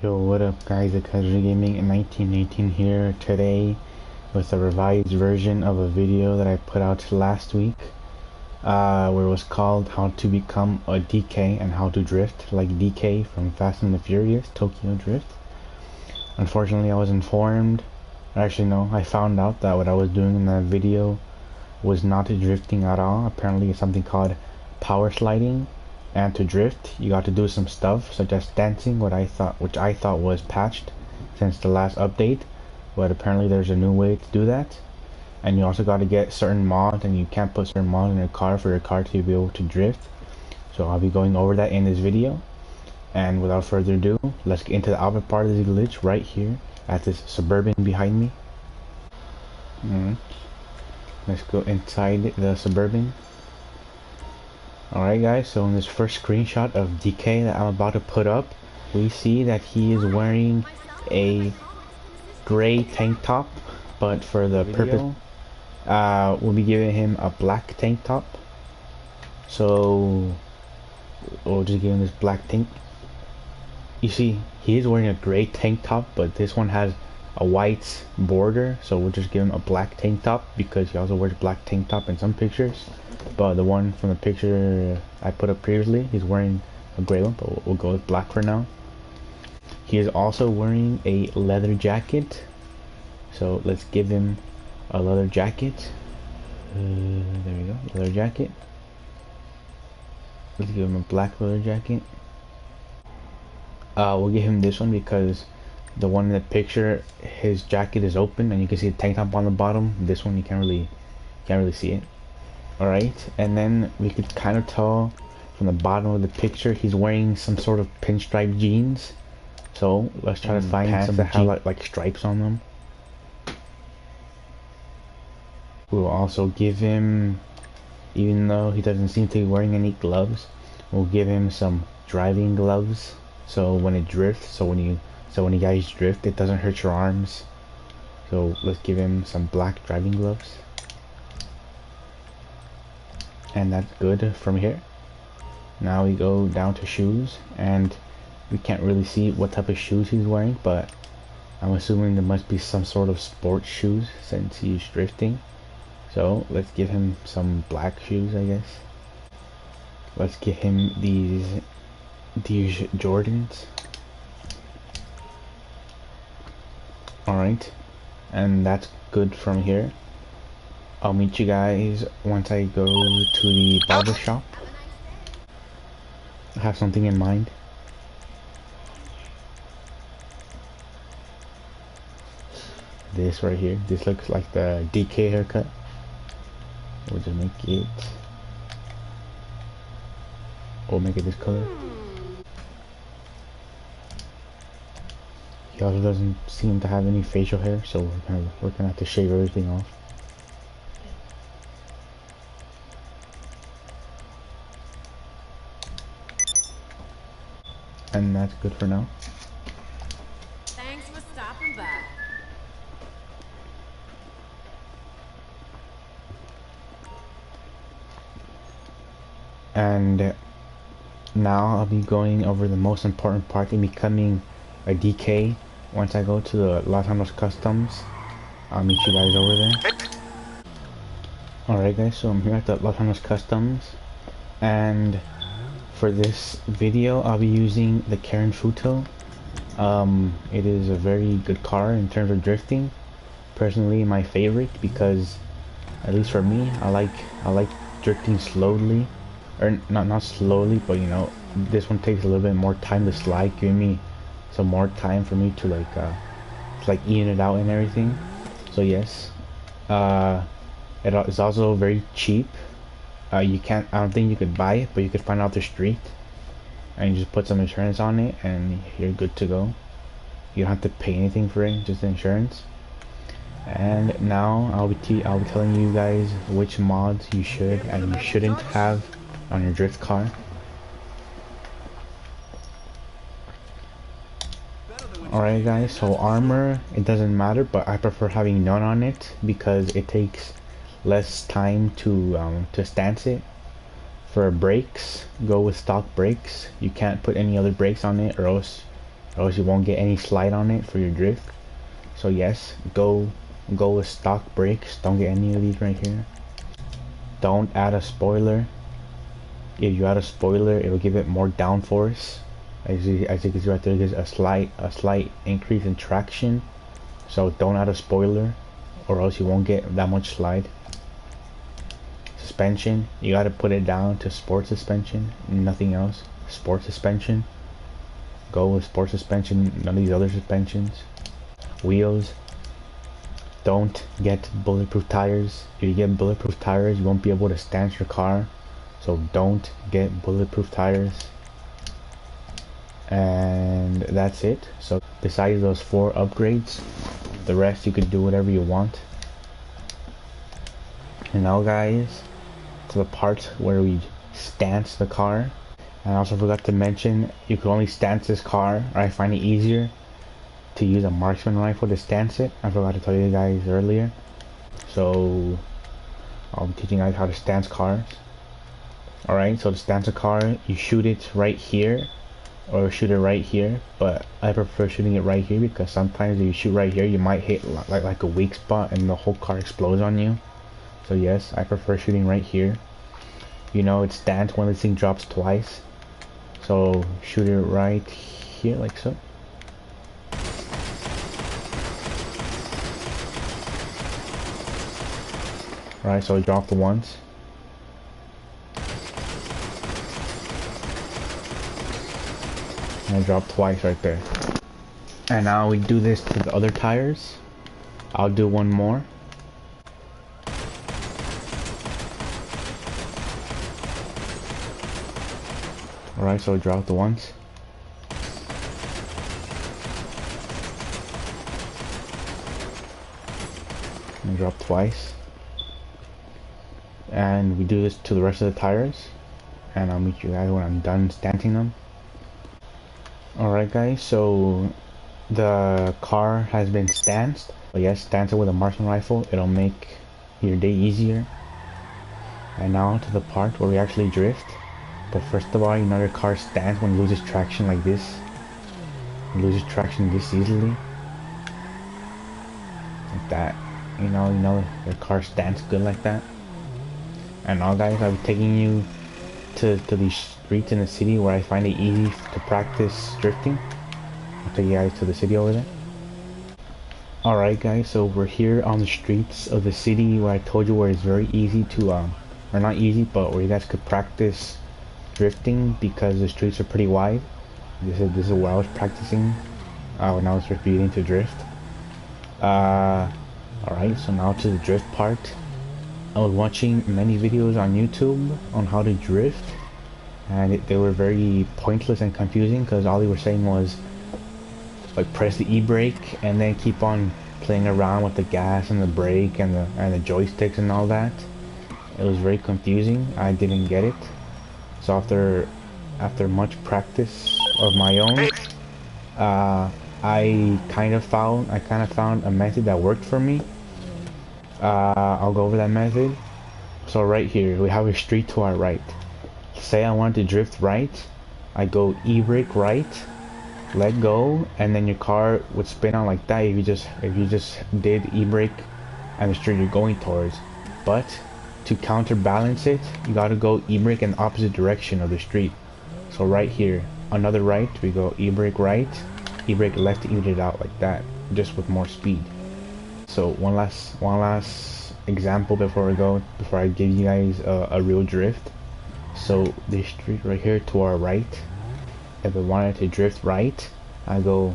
Yo, what up guys, it's Casual Gaming in 1918 here today with a revised version of a video that I put out last week where it was called How to Become a DK and How to Drift like DK from Fast and the Furious, Tokyo Drift. Unfortunately, I was informed, actually no, I found out that what I was doing in that video was not drifting at all. Apparently it's something called power sliding. And to drift, you got to do some stuff such as dancing, which I thought was patched since the last update, but apparently there's a new way to do that. And you also got to get certain mods, and you can't put certain mods in your car for your car to be able to drift. So I'll be going over that in this video. And without further ado, let's get into the alpha part of the glitch right here at this Suburban behind me. Let's go inside the Suburban. Alright guys, so in this first screenshot of DK that I'm about to put up, we see that he is wearing a gray tank top, but for the purpose, we'll be giving him a black tank top. So we'll just give him this black tank. You see, he is wearing a gray tank top, but this one has a white border, so we'll just give him a black tank top because he also wears black tank top in some pictures. But the one from the picture I put up previously, he's wearing a gray one, but we'll go with black for now. He is also wearing a leather jacket, so let's give him a leather jacket. There we go, leather jacket. Let's give him a black leather jacket. We'll give him this one because the one in the picture, his jacket is open and you can see the tank top on the bottom. This one you can't really see it. Alright, and then we could kind of tell from the bottom of the picture he's wearing some sort of pinstripe jeans. So let's try to find some that have like stripes on them. We'll also give him, even though he doesn't seem to be wearing any gloves, we'll give him some driving gloves. So when it drifts, so when you guys drift, it doesn't hurt your arms. So let's give him some black driving gloves. And that's good from here. Now we go down to shoes, and we can't really see what type of shoes he's wearing, but I'm assuming there must be some sort of sports shoes since he's drifting. So let's give him some black shoes, I guess. Let's give him these Jordans. Alright, and that's good from here. I'll meet you guys once I go to the barber shop. I have something in mind. This right here. This looks like the DK haircut. We'll just make it. We'll make it this color. He also doesn't seem to have any facial hair, so we're gonna have to shave everything off. And that's good for now. Thanks for stopping by. And now I'll be going over the most important part in becoming a DK. Once I go to the Los Angeles Customs, I'll meet you guys over there. Alright guys, so I'm here at the Los Angeles Customs, and for this video I'll be using the Karen Futo. It is a very good car in terms of drifting. Personally my favorite, because at least for me, I like drifting slowly, or not slowly, but you know, this one takes a little bit more time to slide, giving me some more time for me to like even it out and everything. So yes, it's also very cheap. I don't think you could buy it, but you could find it off the street, and you just put some insurance on it and you're good to go. You don't have to pay anything for it, just insurance. And now I'll be telling you guys which mods you should and you shouldn't have on your drift car. Alright guys, so armor, it doesn't matter, but I prefer having none on it because it takes less time to stance it. For brakes, go with stock brakes. You can't put any other brakes on it, or else or else you won't get any slide on it for your drift. So yes, go with stock brakes. Don't get any of these right here. Don't add a spoiler. If you add a spoiler, it'll give it more downforce. As you can see right there, there's a slight increase in traction. So don't add a spoiler, or else you won't get that much slide. Suspension, you gotta put it down to sport suspension, nothing else. Sport suspension. Go with sport suspension, none of these other suspensions. Wheels, don't get bulletproof tires. If you get bulletproof tires, you won't be able to stance your car. So don't get bulletproof tires. And that's it. So besides those 4 upgrades, the rest you could do whatever you want. And now guys, to the part where we stance the car. And I also forgot to mention, you could only stance this car, or I find it easier to use a marksman rifle to stance it. I forgot to tell you guys earlier. So I'll be teaching you guys how to stance cars. Alright, so to stance a car, you shoot it right here, or shoot it right here, but I prefer shooting it right here because sometimes if you shoot right here, you might hit like a weak spot and the whole car explodes on you. So yes, I prefer shooting right here. You know, it's stanced when this thing drops twice. So shoot it right here, like so. Alright, so I dropped the once. And I dropped twice right there. And now we do this to the other tires. I'll do one more. Alright, so I dropped the once. And I dropped twice. And we do this to the rest of the tires. And I'll meet you guys when I'm done stancing them. Alright guys, so the car has been stanced. But yes, stance it with a marksman rifle. It'll make your day easier. And now to the part where we actually drift. But first of all, you know your car stands when it loses traction like this. It loses traction this easily. Like that. You know your car stands good like that. And now guys, I'll be taking you to these streets in the city where I find it easy to practice drifting. I'll take you guys to the city over there. Alright guys, so we're here on the streets of the city where I told you where it's very easy to, or not easy, but where you guys could practice drifting because the streets are pretty wide. This is where I was practicing when I was first beginning to drift. Alright, so now to the drift part. I was watching many videos on YouTube on how to drift, and they were very pointless and confusing because all they were saying was like press the e-brake and then keep on playing around with the gas and the brake and the joysticks and all that. It was very confusing. I didn't get it. So after much practice of my own, I kind of found a method that worked for me. I'll go over that method. So right here we have a street to our right. Say I want to drift right, I go e-brake right, let go, and then your car would spin out like that if you just did e-brake and the street you're going towards. But to counterbalance it, you gotta go e-brake in the opposite direction of the street. So right here, another right, we go e-brake right, e-brake left to even it out like that, just with more speed. So one last example before I give you guys a real drift. So this street right here to our right, if I wanted to drift right, I go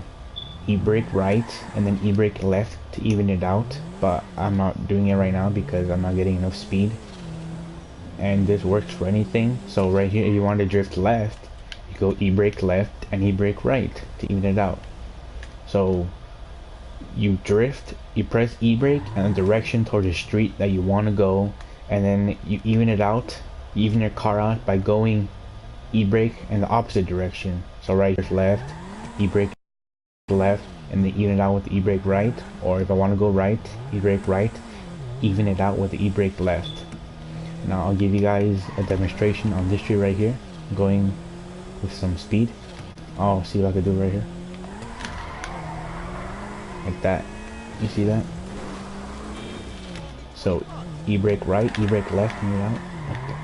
e-brake right and then e-brake left to even it out, but I'm not doing it right now because I'm not getting enough speed. And this works for anything. So right here, if you want to drift left, you go e-brake left and e-brake right to even it out. So you drift, you press e-brake and the direction towards the street that you want to go, and then you even it out, you even your car out by going e-brake in the opposite direction. So right left, e-brake left, and then even it out with the e-brake right. Or if I want to go right, e-brake right, even it out with the e-brake left. Now I'll give you guys a demonstration on this street right here, going with some speed. I'll see if I can do it right here. like that. You see that? So e-brake right, e-brake left, and you're out. Like that.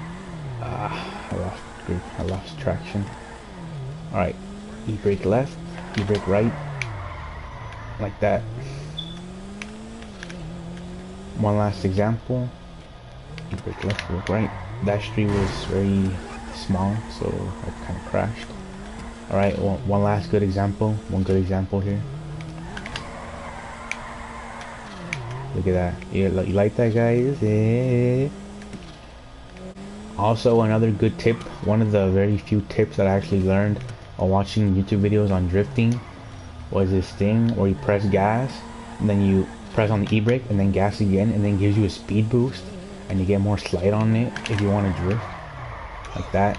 I lost traction. Alright, e-brake left, e-brake right, like that. One last example. E-brake left, e-brake right. Dash 3 was very small, so I kind of crashed. Alright, one last good example. One good example here. Look at that. You like that, guys? Yeah. Also, another good tip, one of the very few tips that I actually learned while watching YouTube videos on drifting was this thing where you press gas and then you press on the e-brake and then gas again, and then gives you a speed boost and you get more slide on it if you want to drift like that.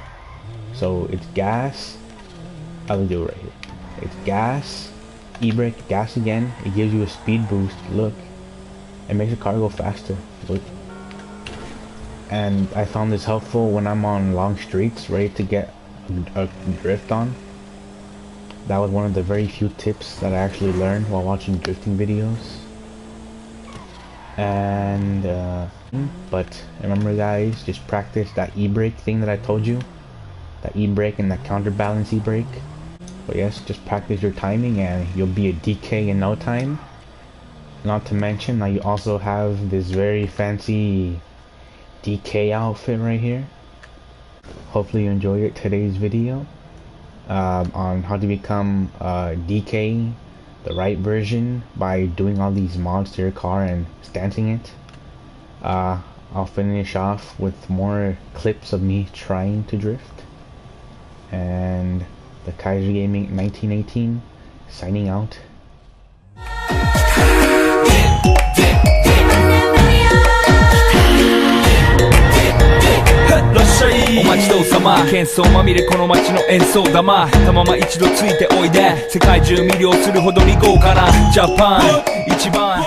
So it's gas, I'll do it right here. It's gas, e-brake, gas again, it gives you a speed boost. Look, it makes the car go faster. Look. And I found this helpful when I'm on long streets ready to get a drift on. That was one of the very few tips that I actually learned while watching drifting videos. And but remember, guys, just practice that e-brake thing that I told you, that e-brake and that counterbalance e-brake. But yes, just practice your timing and you'll be a DK in no time. Not to mention, now you also have this very fancy DK outfit right here. Hopefully you enjoyed today's video on how to become DK the right version by doing all these mods to your car and stancing it. I'll finish off with more clips of me trying to drift. And the Kaiser Gaming 1918 signing out. らっしゃいお待ちどうさま喧騒まみれこの街の演奏玉たまま一度ついておいで世界中魅了するほどに豪華なジャパン一番